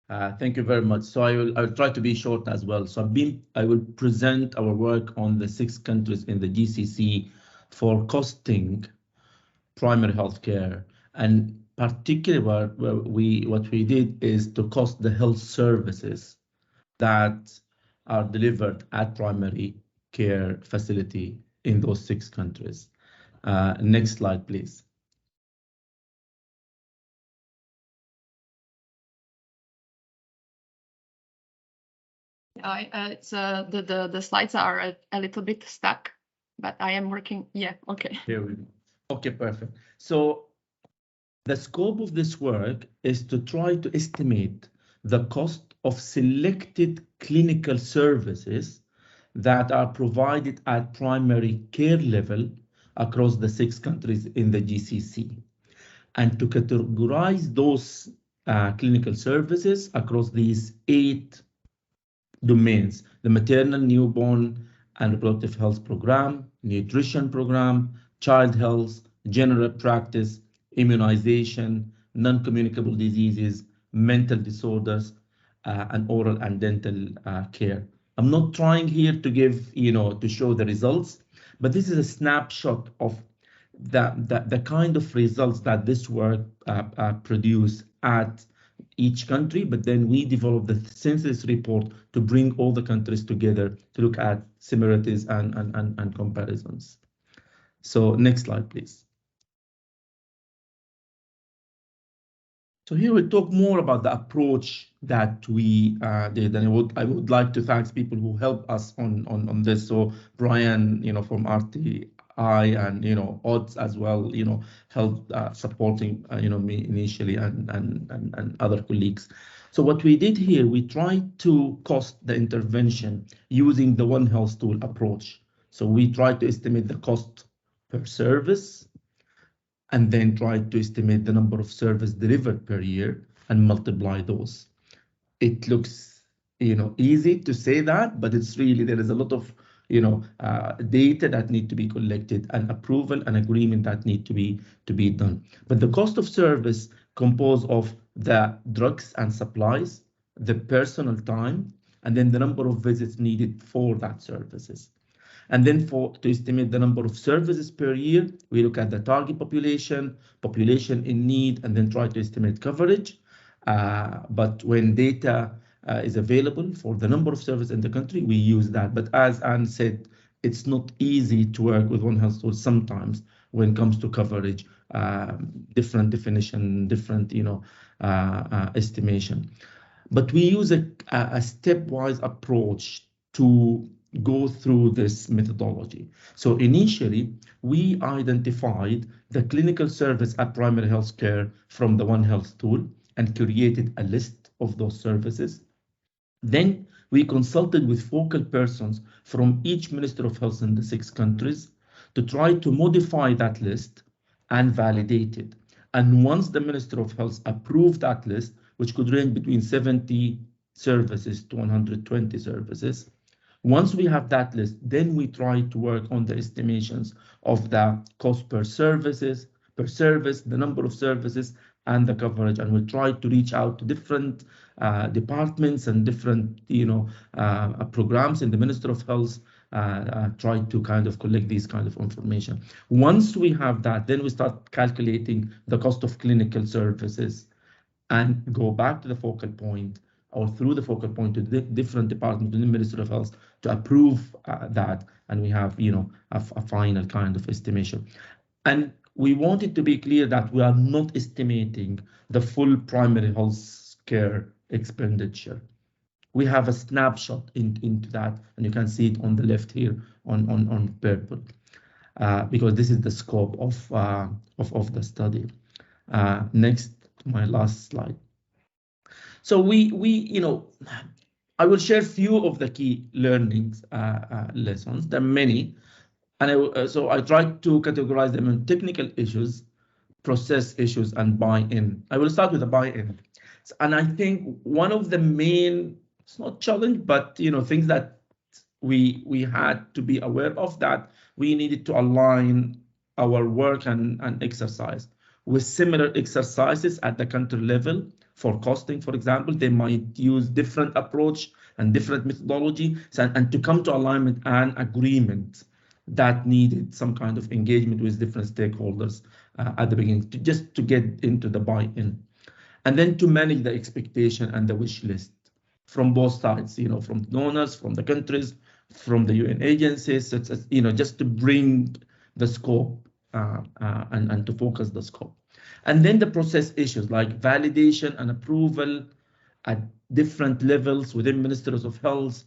Thank you very much. So I'll try to be short as well. So I will present our work on the 6 countries in the GCC for costing primary healthcare, and particularly what we did is to cost the health services that are delivered at primary care facility in those 6 countries. Next slide, please. It's the slides are a little bit stuck, but I am working. Yeah, okay. Here we go. Okay, perfect. So the scope of this work is to try to estimate the cost of selected clinical services that are provided at primary care level across the 6 countries in the GCC, and to categorize those clinical services across these 8 domains: the maternal, newborn, and reproductive health program, nutrition program, child health, general practice, immunization, non-communicable diseases, mental disorders, and oral and dental care. I'm not trying here to give, to show the results, but this is a snapshot of the kind of results that this work produce at each country, but then we develop the census report to bring all the countries together to look at similarities and comparisons. So next slide, please. So here we'll talk more about the approach that we did, and I would like to thank people who helped us on this. So Brian, from RTI, and Odds as well, helped supporting me initially, and other colleagues. So what we did here, we tried to cost the intervention using the One Health tool approach. So we tried to estimate the cost per service, and then try to estimate the number of services delivered per year and multiply those. It looks, easy to say that, but it's really, there is a lot of, data that need to be collected, and approval and agreement that need to be done. But the cost of service composed of the drugs and supplies, the personal time, and then the number of visits needed for that services. And then to estimate the number of services per year, we look at the target population in need, and then try to estimate coverage. But when data is available for the number of services in the country, we use that. But as Anne said, it's not easy to work with One Health tool sometimes when it comes to coverage, different definition, different estimation. But we use a stepwise approach to go through this methodology. So initially, we identified the clinical service at primary health care from the One Health tool and created a list of those services. Then we consulted with focal persons from each Minister of Health in the 6 countries to try to modify that list and validate it. And once the Minister of Health approved that list, which could range between 70 services to 120 services, once we have that list, then we try to work on the estimations of the cost per service, the number of services, and the coverage. And we'll try to reach out to different departments and different, programs in the Ministry of Health, try to kind of collect these kind of information. Once we have that, then we start calculating the cost of clinical services and go back to the focal point, or through the focal point to the different departments in the Ministry of Health to approve that, and we have, a final kind of estimation. And we want it to be clear that we are not estimating the full primary health care expenditure. We have a snapshot into that, and you can see it on the left here on purple, because this is the scope of the study. Next, my last slide. So I will share few of the key learnings lessons. There are many, and so I tried to categorize them in technical issues, process issues, and buy-in. I will start with the buy-in, and I think one of the main, it's not challenge, but things that we had to be aware of, that we needed to align our work and exercise. with similar exercises at the country level. For costing, for example, they might use different approach and different methodology, and to come to alignment and agreement that needed some kind of engagement with different stakeholders at the beginning, just to get into the buy-in. And then to manage the expectation and the wish list from both sides, from the donors, from the countries, from the UN agencies, just to bring the scope and to focus the scope. And then the process issues like validation and approval at different levels within ministries of health,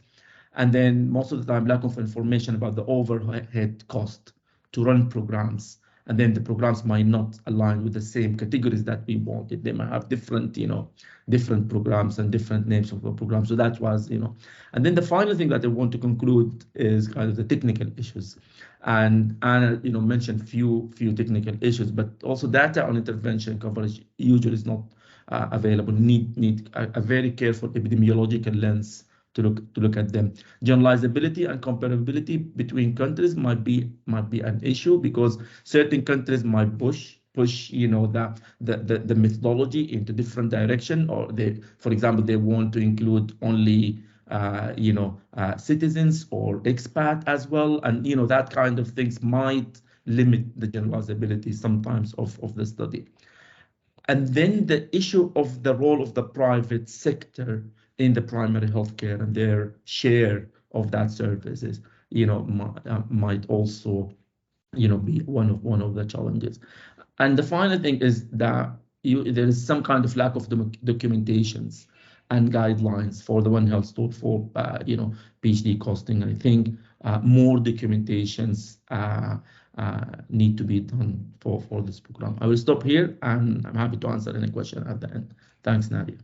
and then most of the time lack of information about the overhead cost to run programs. And then the programs might not align with the same categories that we wanted. They might have different, different programs and different names of the programs. So that was, and then the final thing that I want to conclude is kind of the technical issues. And Anna, mentioned few technical issues, but also data on intervention coverage usually is not available. Need a very careful epidemiological lens to look at them. Generalizability and comparability between countries might be an issue, because certain countries might push the methodology into different direction, or for example, they want to include only citizens or expat as well, and that kind of things might limit the generalizability sometimes of the study. And then the issue of the role of the private sector in the primary healthcare and their share of that services, might also, be one of the challenges. And the final thing is that there is some kind of lack of documentations and guidelines for the One Health tool for PhD costing. I think more documentations need to be done for this program. I will stop here, and I'm happy to answer any question at the end. Thanks, Nadia.